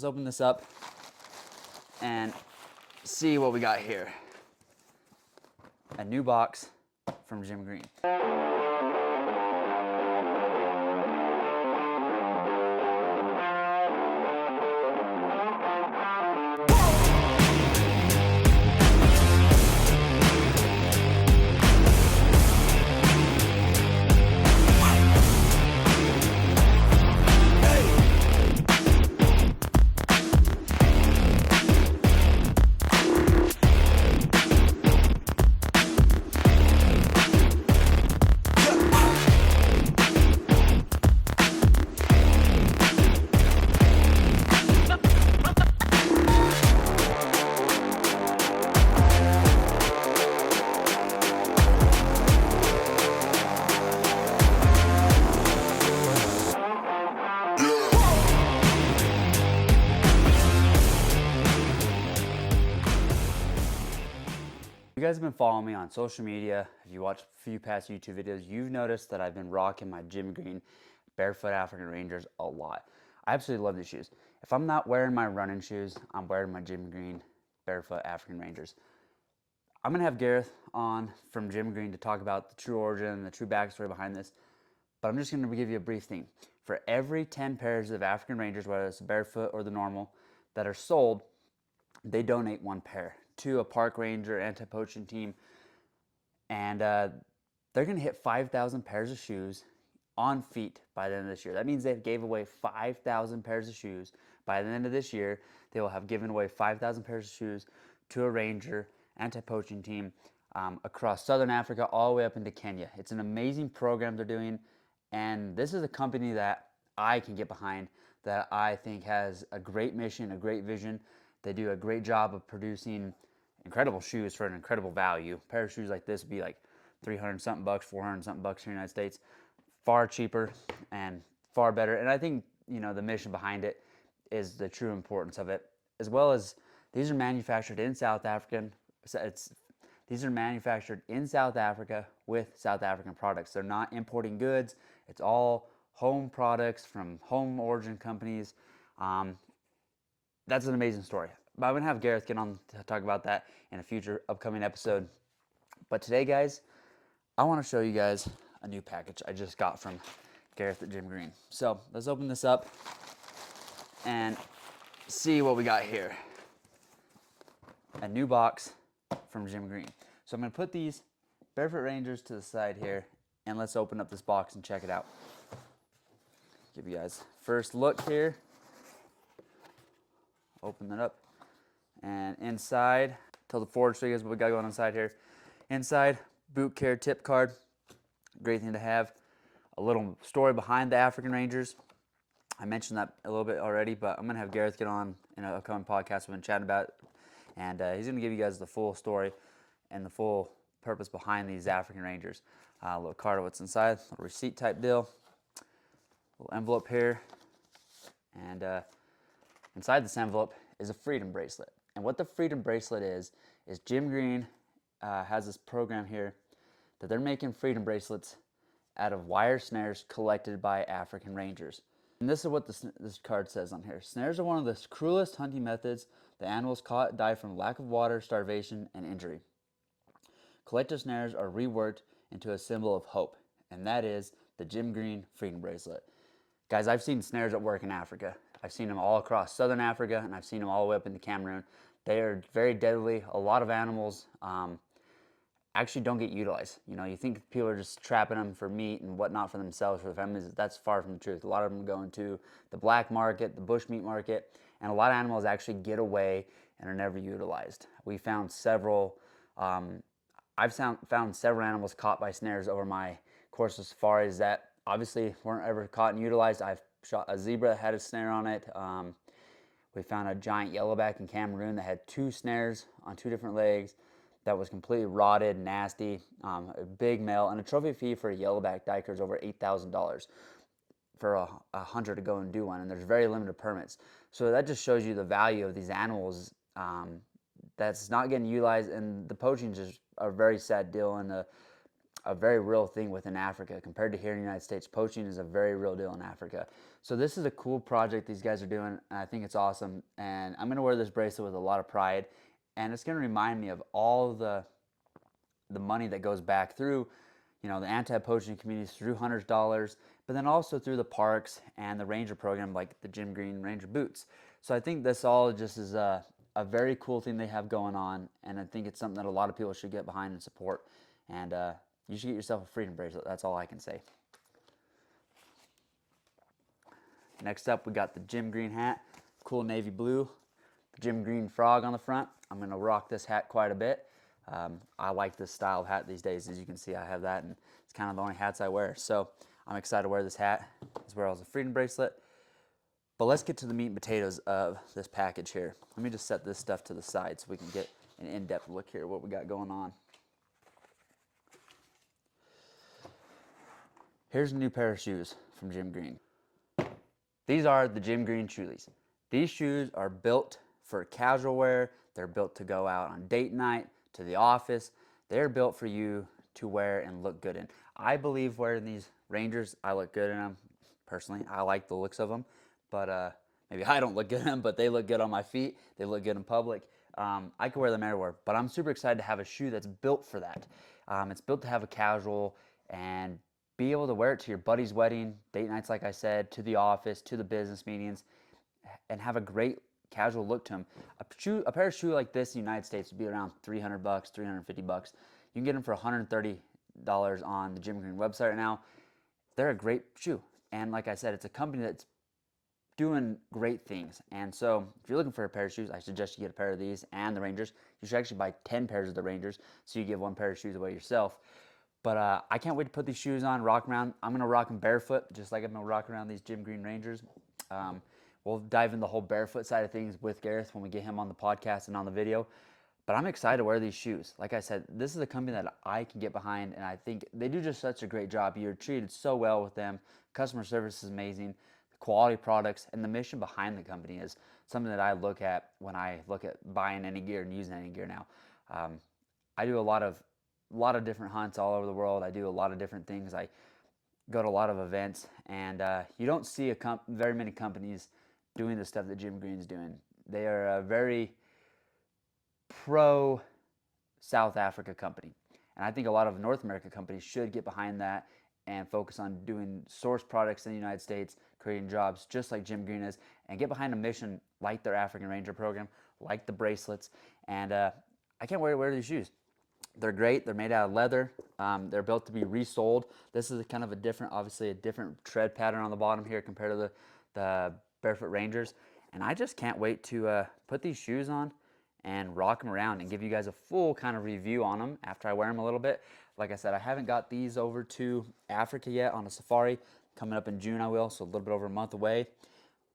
Let's open this up and see what we got here. A new box from Jim Green. If you guys have been following me on social media, if you watch a few past YouTube videos, you've noticed that I've been rocking my Jim Green Barefoot African Rangers a lot. I absolutely love these shoes. If I'm not wearing my running shoes, I'm wearing my Jim Green Barefoot African Rangers. I'm going to have Gareth on from Jim Green to talk about the true origin and the true backstory behind this, but I'm just going to give you a brief thing. For every 10 pairs of African Rangers, whether it's barefoot or the normal, that are sold, they donate one pair to a park ranger anti-poaching team, and they're going to hit 5,000 pairs of shoes on feet by the end of this year. That means they gave away 5,000 pairs of shoes. By the end of this year, they will have given away 5,000 pairs of shoes to a ranger anti-poaching team across southern Africa all the way up into Kenya. It's an amazing program they're doing, and this is a company that I can get behind, that I think has a great mission, a great vision. They do a great job of producing incredible shoes for an incredible value. A pair of shoes like this would be like 300 something bucks, 400 something bucks here in the United States. Far cheaper and far better. And I think, the mission behind it is the true importance of it, as well as these are manufactured in South Africa. These are manufactured in South Africa with South African products. They're not importing goods. It's all home products from home origin companies. That's an amazing story. But I'm going to have Gareth get on to talk about that in a future upcoming episode. But today, guys, I want to show you guys a new package I just got from Gareth at Jim Green. So let's open this up and see what we got here. A new box from Jim Green. So I'm going to put these Barefoot Rangers to the side here, and let's open up this box and check it out. Give you guys first look here. Open that up, and inside, tell the Ford show you guys what we got going on inside here. Inside, boot care tip card, great thing to have. A little story behind the African Rangers. I mentioned that a little bit already, but I'm gonna have Gareth get on in an upcoming podcast we've been chatting about, and he's gonna give you guys the full story and the full purpose behind these African Rangers. A little card of what's inside, a little receipt type deal, little envelope here, and inside this envelope is a freedom bracelet. And what the freedom bracelet is Jim Green has this program here that they're making freedom bracelets out of wire snares collected by African Rangers. And this is what this card says on here. Snares are one of the cruelest hunting methods. The animals caught die from lack of water, starvation, and injury. Collector snares are reworked into a symbol of hope, and that is the Jim Green freedom bracelet. Guys, I've seen snares at work in Africa. I've seen them all across southern Africa, and I've seen them all the way up into Cameroon. They are very deadly. A lot of animals actually don't get utilized. You think people are just trapping them for meat and whatnot for themselves, for their families. That's far from the truth. A lot of them go into the black market, the bush meat market, and a lot of animals actually get away and are never utilized. We found several, I've found several animals caught by snares over my course of safaris that obviously weren't ever caught and utilized. I've shot a zebra that had a snare on it. We found a giant yellowback in Cameroon that had 2 snares on 2 different legs that was completely rotted, nasty, a big male, and a trophy fee for a yellowback diker is over $8,000 for a hunter to go and do one, and there's very limited permits. So that just shows you the value of these animals that's not getting utilized, and the poaching is just a very sad deal, and a very real thing within Africa compared to here in the United States. Poaching is a very real deal in Africa. So this is a cool project these guys are doing, and I think it's awesome. And I'm gonna wear this bracelet with a lot of pride, and it's gonna remind me of all the money that goes back through, the anti-poaching communities, through Hunter's Dollars, but then also through the parks and the ranger program like the Jim Green Ranger boots. So I think this all just is a very cool thing they have going on, and I think it's something that a lot of people should get behind and support. And you should get yourself a freedom bracelet. That's all I can say. Next up, we got the Jim Green hat, cool navy blue, the Jim Green frog on the front. I'm gonna rock this hat quite a bit. I like this style of hat these days. As you can see, I have that, and it's kind of the only hats I wear. So I'm excited to wear this hat as well as a freedom bracelet. But let's get to the meat and potatoes of this package here. Let me just set this stuff to the side so we can get an in-depth look here at what we got going on. Here's a new pair of shoes from Jim Green. These are the Jim Green Shoelies. These shoes are built for casual wear. They're built to go out on date night, to the office. They're built for you to wear and look good in. I believe wearing these Rangers, I look good in them. Personally, I like the looks of them, but maybe I don't look good in them, but they look good on my feet. They look good in public. I could wear them everywhere, but I'm super excited to have a shoe that's built for that. It's built to have a casual and be able to wear it to your buddy's wedding, date nights, like I said, to the office, to the business meetings, and have a great casual look to them. A pair of shoes like this in the United States would be around $300, $350. You can get them for $130 on the Jim Green website right now. They're a great shoe. And like I said, it's a company that's doing great things. And so if you're looking for a pair of shoes, I suggest you get a pair of these and the Rangers. You should actually buy 10 pairs of the Rangers so you give one pair of shoes away yourself. But I can't wait to put these shoes on, rock around. I'm going to rock them barefoot, just like I'm going to rock around these Jim Green Rangers. We'll dive into the whole barefoot side of things with Gareth when we get him on the podcast and on the video. But I'm excited to wear these shoes. Like I said, this is a company that I can get behind, and I think they do just such a great job. You're treated so well with them. Customer service is amazing. The quality products and the mission behind the company is something that I look at when I look at buying any gear and using any gear now. I do a lot of different hunts all over the world. I do a lot of different things. I go to a lot of events, and you don't see very many companies doing the stuff that Jim Green's doing. They are a very pro South Africa company, and I think a lot of North America companies should get behind that and focus on doing source products in the United States, creating jobs just like Jim Green is, and get behind a mission like their African Ranger program, like the bracelets. And I can't wait to wear these shoes. They're great. They're made out of leather. They're built to be resoled. This is kind of obviously a different tread pattern on the bottom here compared to the Barefoot Rangers. And I just can't wait to put these shoes on and rock them around and give you guys a full kind of review on them after I wear them a little bit. Like I said, I haven't got these over to Africa yet on a safari. Coming up in June I will, so a little bit over a month away.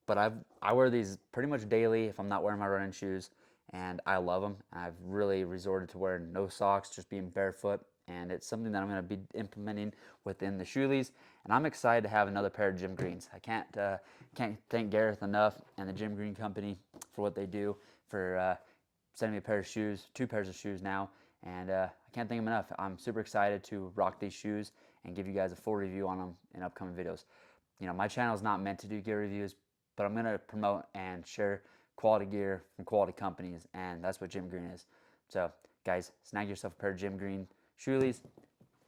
But I wear these pretty much daily if I'm not wearing my running shoes, and I love them. I've really resorted to wearing no socks, just being barefoot, and it's something that I'm going to be implementing within the Shoelies. And I'm excited to have another pair of Jim Greens. I can't thank Gareth enough and the Jim Green Company for what they do, for sending me a pair of shoes, 2 pairs of shoes now, and I can't thank them enough. I'm super excited to rock these shoes and give you guys a full review on them in upcoming videos. My channel is not meant to do gear reviews, but I'm going to promote and share quality gear from quality companies, and that's what Jim Green is. So, guys, snag yourself a pair of Jim Green Shoelies,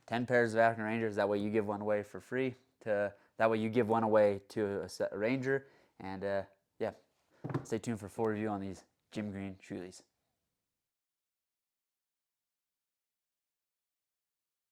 10 pairs of African Rangers. That way you give one away for free. That way you give one away to a Ranger. And yeah, stay tuned for a full review on these Jim Green Shoelies.